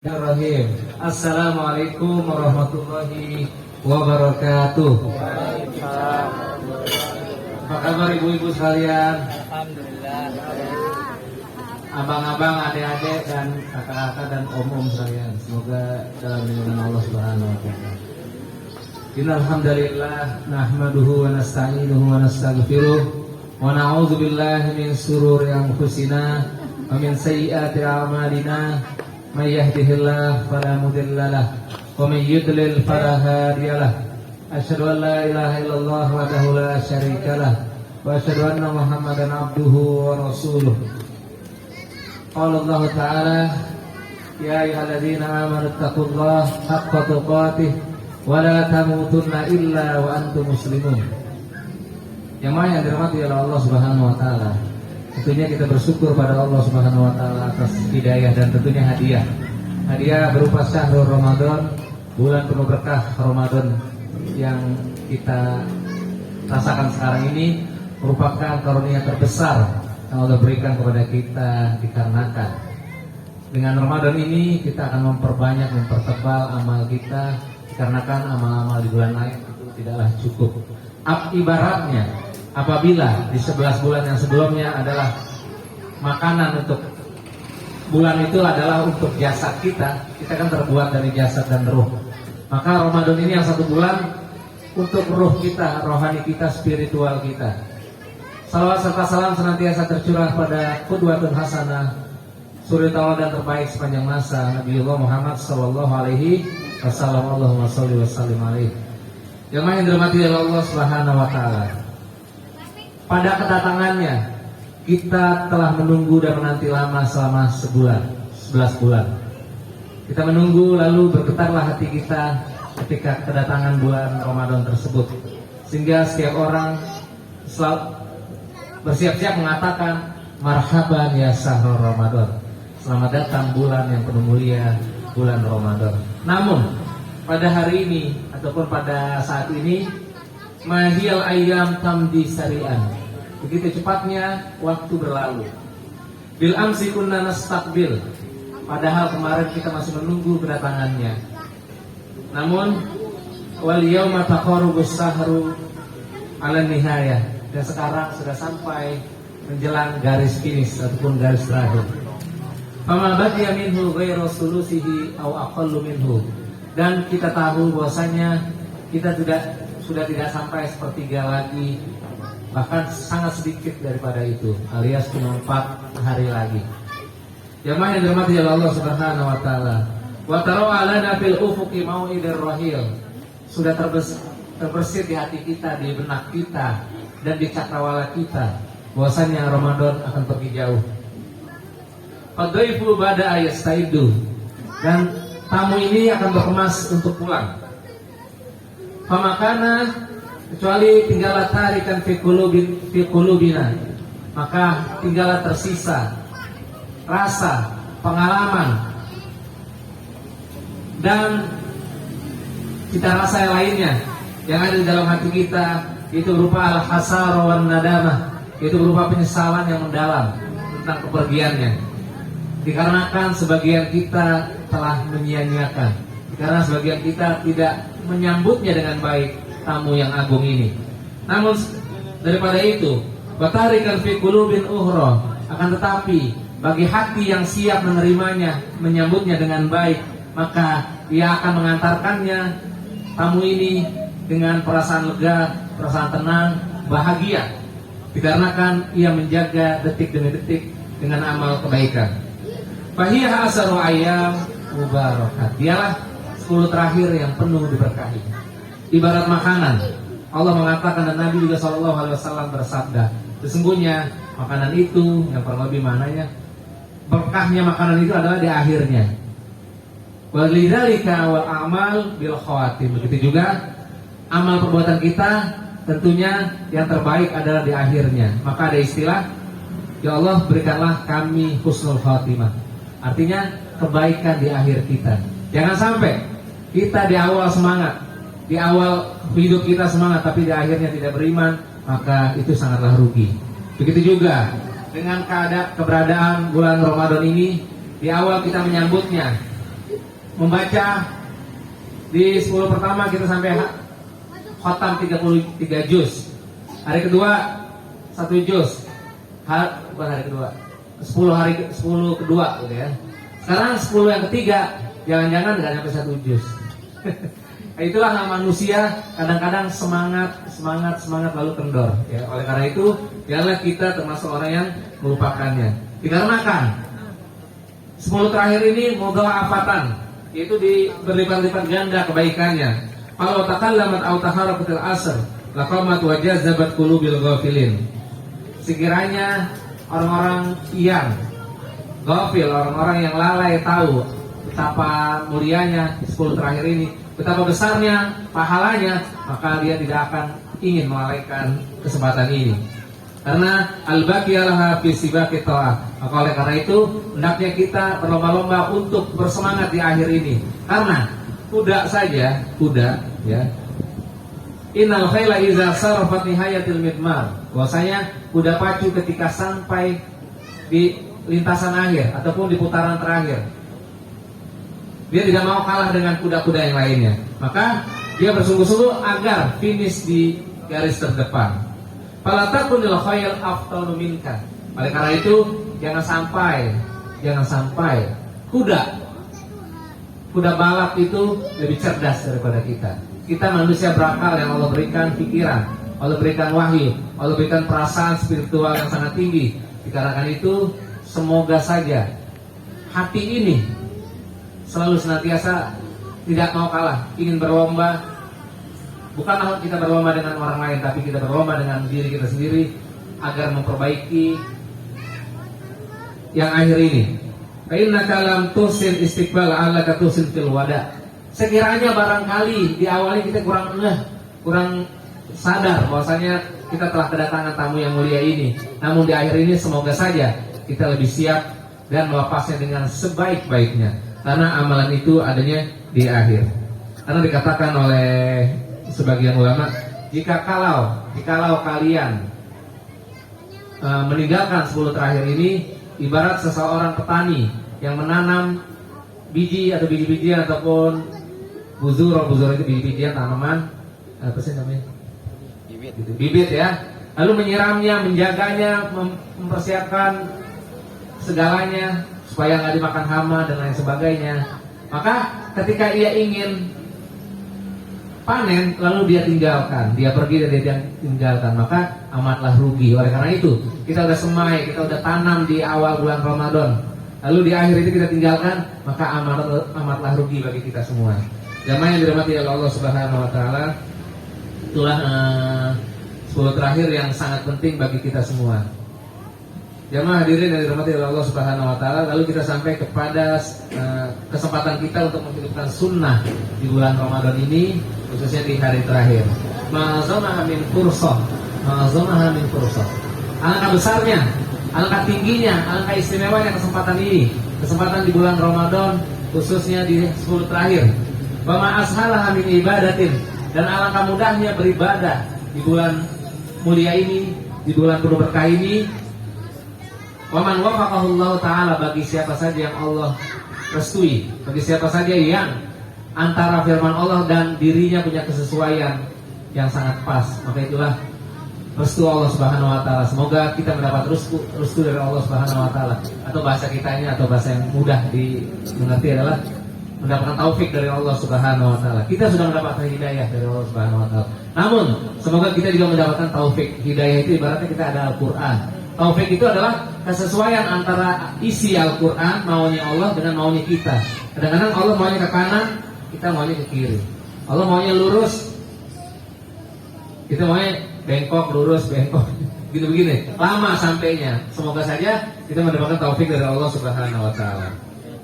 Bismillahirrahmanirrahim. Assalamualaikum warahmatullahi wabarakatuh. Apa kabar ibu-ibu sekalian? Alhamdulillah. Abang-abang, adik-adik dan kakak-kakak dan om-om sekalian, semoga dalam lindungan Allah Subhanahu wa taala. Innal hamdalillah nahmaduhu wa nasta'inuhu wa nastaghfiruh wa na'udzu billahi min shururi anfusina wa min sayyiati a'malina. May yahdihillahu fala mudilla lahu wa may yudlil fala hadiya lahu. Asyhadu an la ilaha illallah wahdahu la syarika lahu wa asyhadu anna Muhammadan abduhu wa rasuluh. Qala Allah Ta'ala, ya ayyuhalladzina amanu taqullaha haqqa tuqatih wa la tamutunna illa wa antum muslimun. Yang dirahmati oleh Allah Subhanahu wa taala. Tentunya kita bersyukur pada Allah Subhanahu wa taala atas hidayah dan tentunya hadiah. Hadiah berupa syahrul Ramadan, bulan penuh berkah Ramadan yang kita rasakan sekarang ini merupakan karunia terbesar yang Allah berikan kepada kita dikarenakan dengan Ramadan ini kita akan mempertebal amal kita dikarenakan amal-amal di bulan lain itu tidaklah cukup. Ibaratnya apabila di 11 bulan yang sebelumnya adalah makanan untuk bulan itu adalah untuk jasad kita kan terbuat dari jasad dan ruh. Maka Ramadan ini yang 1 bulan untuk ruh kita, rohani kita, spiritual kita. Salawat serta salam senantiasa tercurah pada qudwatun hasanah, suri tauladan terbaik sepanjang masa, Nabiullah Muhammad sallallahu alaihi wasallam. Allahumma shalli wa sallim alaihi. Yang dirahmati oleh Allah Subhanahu wa taala. Pada kedatangannya kita telah menunggu dan menanti lama selama 11 bulan. Kita menunggu lalu bergetarlah hati kita ketika kedatangan bulan Ramadan tersebut. Sehingga setiap orang selalu bersiap-siap mengatakan marhaban ya syahrul Ramadan. Selamat datang bulan yang penuh mulia, bulan Ramadan. Namun pada hari ini ataupun pada saat ini mahiyal ayyam tamdi sari'an. Begitu cepatnya waktu berlalu. Bil amsi kunna nastaqbil. Padahal kemarin kita masih menunggu kedatangannya. Namun wal yauma taqarrubus sahru ala nihayah. Dan sekarang sudah sampai menjelang garis finish ataupun garis terakhir. Fama baqiya minhu ghairu sulusihi aw aqallu minhu. Dan kita tahu bahwasanya kita sudah tidak sampai sepertiga lagi, bahkan sangat sedikit daripada itu, alias cuma 4 hari lagi. Jamaah yang dirahmati oleh Allah Subhanahu wa taala. Wa tarawa lana fil ufuqi mau'idir rahil. Sudah terbersit di hati kita, di benak kita dan di cakrawala kita bahwasanya Ramadan akan pergi jauh. Fadhaifu bada ayastaidu. Dan tamu ini akan berkemas untuk pulang. Famakana kecuali tinggallah tarikan fi qulubina, maka tinggallah tersisa rasa, pengalaman dan cita rasa yang lainnya yang ada di dalam hati kita, itu berupa al-hasara wan nadamah, itu berupa penyesalan yang mendalam tentang kepergiannya. Dikarenakan sebagian kita telah menyia-nyiakan, karena sebagian kita tidak menyambutnya dengan baik tamu yang agung ini. Namun daripada itu, batarikan fi qulubin ukhra, akan tetapi bagi hati yang siap menerimanya, menyambutnya dengan baik, maka ia akan mengantarkannya tamu ini dengan perasaan lega, perasaan tenang, bahagia, dikarenakan ia menjaga detik demi detik dengan amal kebaikan. Fahiyah asaru ayyam mubarakat. Dialah 10 terakhir yang penuh diberkahi. Ibarat makanan, Allah mengatakan dan Nabi juga Shallallahu Alaihi Wasallam bersabda, sesungguhnya makanan itu yang kurang lebih mananya berkahnya makanan itu adalah di akhirnya. Walidzalika wal a'mal bil khawatim. Begitu juga amal perbuatan kita tentunya yang terbaik adalah di akhirnya. Maka ada istilah, ya Allah berikanlah kami husnul khatimah. Artinya kebaikan di akhir kita. Jangan sampai kita di awal semangat, di awal hidup kita semangat, tapi di akhirnya tidak beriman, maka itu sangatlah rugi. Begitu juga dengan keberadaan bulan Ramadan ini, di awal kita menyambutnya membaca di 10 pertama kita sampai khatam 33 juz. Hari kedua 1 juz. Bukan hari kedua. 10 kedua gitu ya. Sekarang 10 yang ketiga, jangan-jangan nggak sampai 1 juz. Itulah manusia, kadang-kadang semangat lalu kendor ya. Oleh karena itu, biarlah kita termasuk orang yang melupakannya. Dikarenakan 10 terakhir ini mudha'afatan, yaitu berlipat-lipat ganda kebaikannya. Kalau takallamat aw taharakatil asr, laqamat wa jazabat qulubil ghafilin. Sekiranya orang-orang yang ghafil, orang-orang yang lalai tahu betapa mulianya 10 terakhir ini, betapa besarnya pahalanya, maka dia tidak akan ingin melalaikan kesempatan ini. Karena al-baqiyalaha fi sibaqit ta'ah. Maka oleh karena itu hendaknya kita berlomba-lomba untuk bersemangat di akhir ini. Karena kuda saja, ya. Innal khayla idza sarafat nihayatil midmar. Bahwasanya kuda pacu ketika sampai di lintasan akhir ataupun di putaran terakhir, dia tidak mau kalah dengan kuda-kuda yang lainnya. Maka dia bersungguh-sungguh agar finish di garis terdepan. Fala takunil khayl afdalu minka. Oleh karena itu jangan sampai kuda balap itu lebih cerdas daripada kita. Kita manusia berakal yang Allah berikan pikiran, Allah berikan wahyu, Allah berikan perasaan spiritual yang sangat tinggi. Dikarenakan itu semoga saja hati ini selalu senantiasa tidak mau kalah, ingin berlomba. Bukanlah kita berlomba dengan orang lain, tapi kita berlomba dengan diri kita sendiri agar memperbaiki yang akhir ini. Fa innaka lam tusin istiqbal ala katusin fil wada. Sekiranya barangkali di awalnya kita kurang sadar bahwasanya kita telah kedatangan tamu yang mulia ini. Namun di akhir ini semoga saja kita lebih siap dan melepasnya dengan sebaik-baiknya. Karena amalan itu adanya di akhir. Karena dikatakan oleh sebagian ulama, jikalau kalian meninggalkan 10 terakhir ini, ibarat seseorang petani yang menanam biji atau biji-bijian ataupun buzur itu biji-bijian tanaman, apa sih namanya? Bibit ya. Lalu menyiramnya, menjaganya, mempersiapkan segalanya supaya nggak dimakan hama dan lain sebagainya. Maka ketika ia ingin panen lalu dia tinggalkan, dia pergi dan dia tinggalkan, maka amatlah rugi. Oleh karena itu kita udah semai, kita udah tanam di awal bulan Ramadan, lalu di akhir itu kita tinggalkan, maka amatlah rugi bagi kita semua. Jamaah yang dirahmati oleh Allah Subhanahu wa taala, itulah 10 terakhir yang sangat penting bagi kita semua. Jamaah hadirin yang dirahmati oleh Allah Subhanahu wa taala, lalu kita sampai kepada kesempatan kita untuk menghidupkan sunnah di bulan Ramadan ini, khususnya di hari terakhir. Ma'azamaha min fursah. Alangkah besarnya, alangkah tingginya, alangkah istimewanya kesempatan ini, kesempatan di bulan Ramadan, khususnya di 10 terakhir. Wa ma'ashalaha min ibadatin, dan alangkah mudahnya beribadah di bulan mulia ini, di bulan penuh berkah ini. Wa man wafaqahullahu ta'ala, bagi siapa saja yang Allah restui, bagi siapa saja yang antara firman Allah dan dirinya punya kesesuaian yang sangat pas, maka itulah restu Allah Subhanahu wa taala. Semoga kita mendapat restu dari Allah Subhanahu wa taala. Atau bahasa kita ini, atau bahasa yang mudah dimengerti adalah mendapatkan taufik dari Allah Subhanahu wa taala. Kita sudah mendapatkan hidayah dari Allah Subhanahu wa taala. Namun semoga kita juga mendapatkan taufik. Hidayah itu ibaratnya kita ada Al-Qur'an. Taufik itu adalah kesesuaian antara isi Al-Qur'an, maunya Allah dengan maunya kita. Kadang-kadang Allah maunya ke kanan, kita maunya ke kiri. Allah maunya lurus, kita maunya bengkok, lurus, bengkok, gitu-begini. Lama sampainya. Semoga saja kita mendapatkan taufik dari Allah Subhanahu wa taala.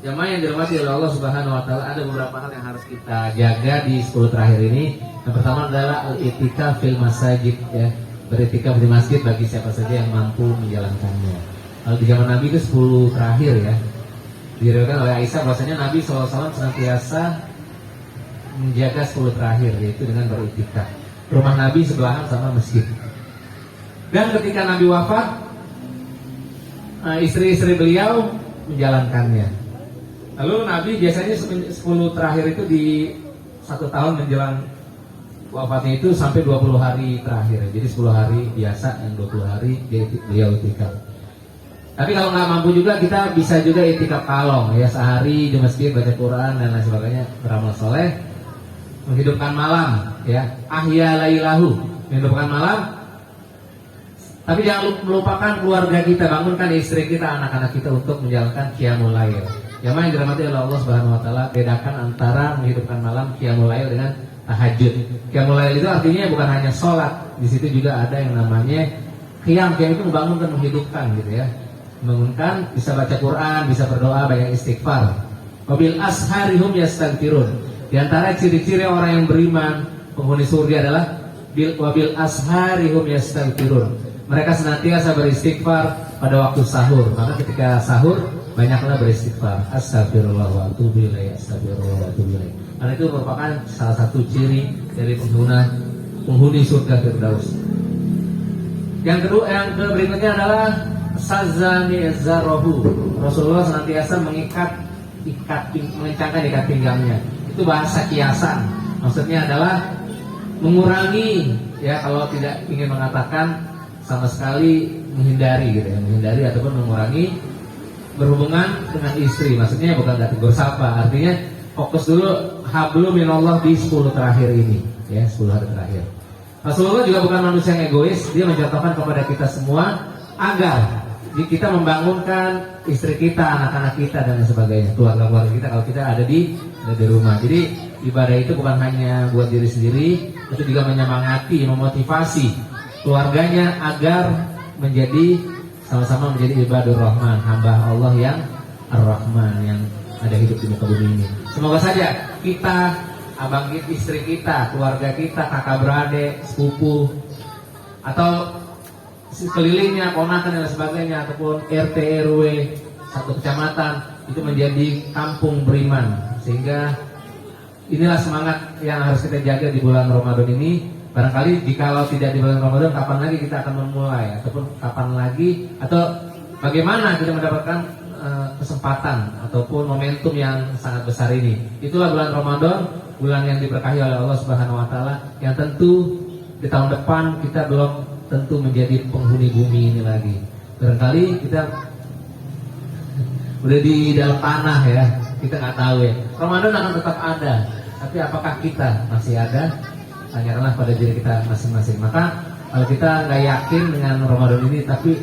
Jamaah yang dirahmati oleh Allah Subhanahu wa taala, ada beberapa hal yang harus kita jaga di 10 terakhir ini. Yang pertama adalah al-i'tikaf fil masajid, ya. Beritikaf di masjid bagi siapa saja yang mampu menjalankannya. Kalau di zaman Nabi itu 10 terakhir ya. Diriwayatkan oleh Aisyah bahwasanya Nabi SAW senantiasa menjaga 10 terakhir, yaitu dengan beritikaf. Rumah Nabi sebelahan sama masjid. Dan ketika Nabi wafat, istri-istri beliau menjalankannya. Lalu Nabi biasanya 10 terakhir itu di 1 tahun menjelang wafatnya itu sampai 20 hari terakhir. Jadi 10 hari biasa, yang 20 hari beliau itikaf. Tapi kalau nggak mampu juga kita bisa juga itikaf kalong ya, sehari di masjid baca Quran dan lain sebagainya, beramal soleh, menghidupkan malam ya, ahya lailahu, menghidupkan malam. Tapi jangan melupakan keluarga kita, bangunkan istri kita, anak-anak kita untuk menjalankan qiyamul lail. Yang mana yang dirahmati oleh Allah Subhanahu wa taala, bedakan antara menghidupkan malam qiyamul lail dengan tahajud. Qiyamul lail itu artinya bukan hanya sholat, di situ juga ada yang namanya qiyam. Qiyam itu membangunkan, menghidupkan gitu ya. Membangunkan, bisa baca Quran, bisa berdoa, banyak istighfar. Wabil asharihum yastaghfirun. Di antara ciri-ciri orang yang beriman, penghuni surga adalah wabil asharihum yastaghfirun. Mereka senantiasa beristighfar pada waktu sahur. Maka ketika sahur banyaklah beristighfar. Astagfirullah wa atubu ilaih, astagfirullah wa atubu ilaih. Karena itu merupakan salah satu ciri dari penghuni surga Firdaus. Yang kedua, yang berikutnya adalah sazani zarahu. Rasulullah senantiasa mengencangkan ikat pinggangnya. Itu bahasa kiasan. Maksudnya adalah mengurangi ya, kalau tidak ingin mengatakan sama sekali menghindari gitu ya, menghindari ataupun mengurangi berhubungan dengan istri. Maksudnya bukan gak tegur sapa, artinya fokus dulu hablum minallah di 10 terakhir ini ya, 10 hari terakhir. Rasulullah juga bukan manusia yang egois, dia mencontohkan kepada kita semua agar kita membangunkan istri kita, anak-anak kita dan lain sebagainya, keluarga-keluarga kita kalau kita ada di rumah. Jadi ibadah itu bukan hanya buat diri sendiri, itu juga menyemangati, memotivasi keluarganya agar menjadi sama-sama menjadi ibadur rahman, hamba Allah yang ar-Rahman, yang ada hidup di muka bumi ini. Semoga saja kita, abang kita, istri kita, keluarga kita, kakak beradik, sepupu, atau sekelilingnya, ponakan dan sebagainya, ataupun RT RW satu kecamatan itu menjadi kampung beriman. Sehingga inilah semangat yang harus kita jaga di bulan Ramadan ini. Barangkali jikalau tidak di bulan Ramadan, kapan lagi kita akan memulai, ataupun kapan lagi, atau bagaimana kita mendapatkan kesempatan ataupun momentum yang sangat besar ini. Itulah bulan Ramadan, bulan yang diberkahi oleh Allah Subhanahu wa taala, yang tentu di tahun depan kita belum tentu menjadi penghuni bumi ini lagi. Barangkali kita udah di dalam tanah ya, kita nggak tahu ya. Ramadan akan tetap ada, tapi apakah kita masih ada? Tanyakanlah pada diri kita masing-masing. Maka kalau kita nggak yakin dengan Ramadan ini, tapi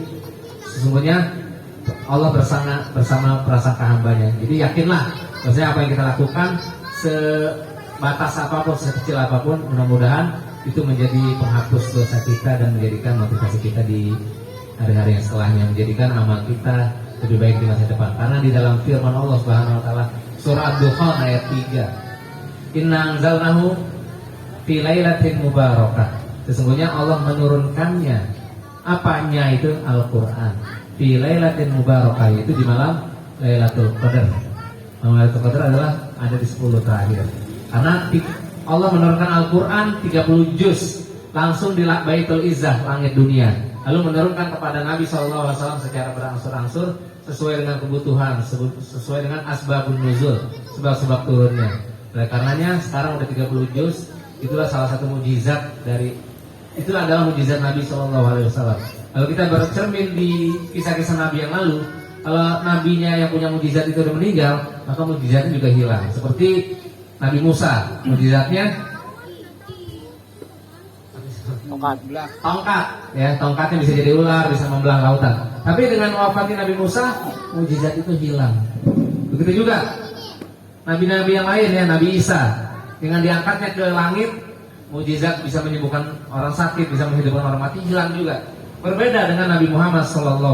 sesungguhnya Allah bersama prasangka hambanya. Jadi yakinlah, maksudnya apa yang kita lakukan sebatas apapun, sekecil apapun, mudah-mudahan itu menjadi penghapus dosa kita dan menjadikan motivasi kita di hari-hari yang setelahnya, menjadikan amal kita lebih baik di masa depan. Karena di dalam firman Allah Subhanahu wa taala surah Ad-Dukhan ayat 3, Inna anzalnahu fi lailatin mubarakah. Sesungguhnya Allah menurunkannya, apanya itu Al-Quran, fi lailatin mubarakah, itu di malam Lailatul Qadar. Malam Lailatul Qadar adalah ada di 10 terakhir. Karena Allah menurunkan Al-Quran 30 juz langsung di Baitul Izzah, langit dunia. Lalu menurunkan kepada Nabi SAW secara berangsur-angsur sesuai dengan kebutuhan, sesuai dengan asbabun nuzul, sebab-sebab turunnya. Oleh karenanya sekarang udah 30 juz. Itulah salah satu mukjizat dari, itulah adalah mukjizat Nabi SAW. Kalau kita bercermin di kisah-kisah Nabi yang lalu, kalau nabinya yang punya mukjizat itu udah meninggal, maka mukjizatnya juga hilang. Seperti Nabi Musa, mukjizatnya tongkat, ya, tongkatnya bisa jadi ular, bisa membelah lautan. Tapi dengan wafatnya Nabi Musa, mukjizat itu hilang. Begitu juga nabi-nabi yang lain ya, Nabi Isa, dengan diangkatnya ke langit, mukjizat bisa menyembuhkan orang sakit, bisa menghidupkan orang mati, hilang juga. Berbeda dengan Nabi Muhammad SAW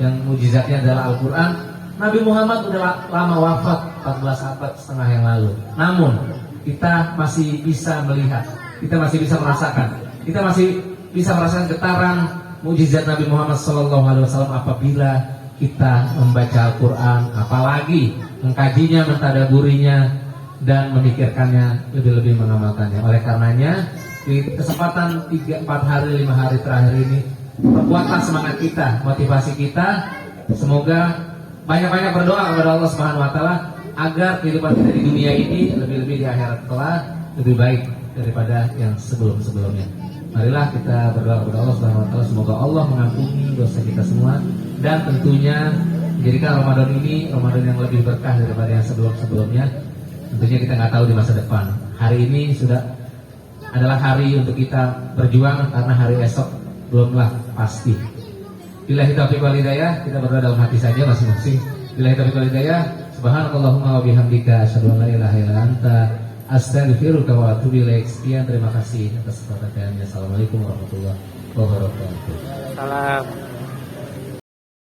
yang mukjizatnya adalah Al-Quran. Nabi Muhammad udah lama wafat, 14 abad setengah yang lalu. Namun kita masih bisa melihat, kita masih bisa merasakan, kita masih bisa merasakan getaran mukjizat Nabi Muhammad SAW apabila kita membaca Al-Quran, apalagi mengkajinya, mentadaburinya, dan memikirkannya, lebih-lebih mengamalkannya. Oleh karenanya di kesempatan 3, 4 hari, 5 hari terakhir ini, perkuatlah semangat kita, motivasi kita. Semoga banyak-banyak berdoa kepada Allah Subhanahu wa taala agar kehidupan kita di dunia ini lebih-lebih di akhirat kelak lebih baik daripada yang sebelum-sebelumnya. Marilah kita berdoa kepada Allah Subhanahu wa taala semoga Allah mengampuni dosa kita semua dan tentunya menjadikan Ramadan ini Ramadan yang lebih berkah daripada yang sebelum-sebelumnya. Tentunya kita nggak tahu di masa depan. Hari ini sudah adalah hari untuk kita berjuang karena hari esok belumlah pasti. Billahi taufiq wal hidayah, kita berdoa dalam hati saja masing-masing. Billahi taufiq wal hidayah, subhanakallahumma wa bihamdika asyhadu an la ilaha illa anta astaghfiruka wa atubu ilaik. Sekian, terima kasih atas perhatiannya. Assalamualaikum warahmatullahi wabarakatuh. Salam.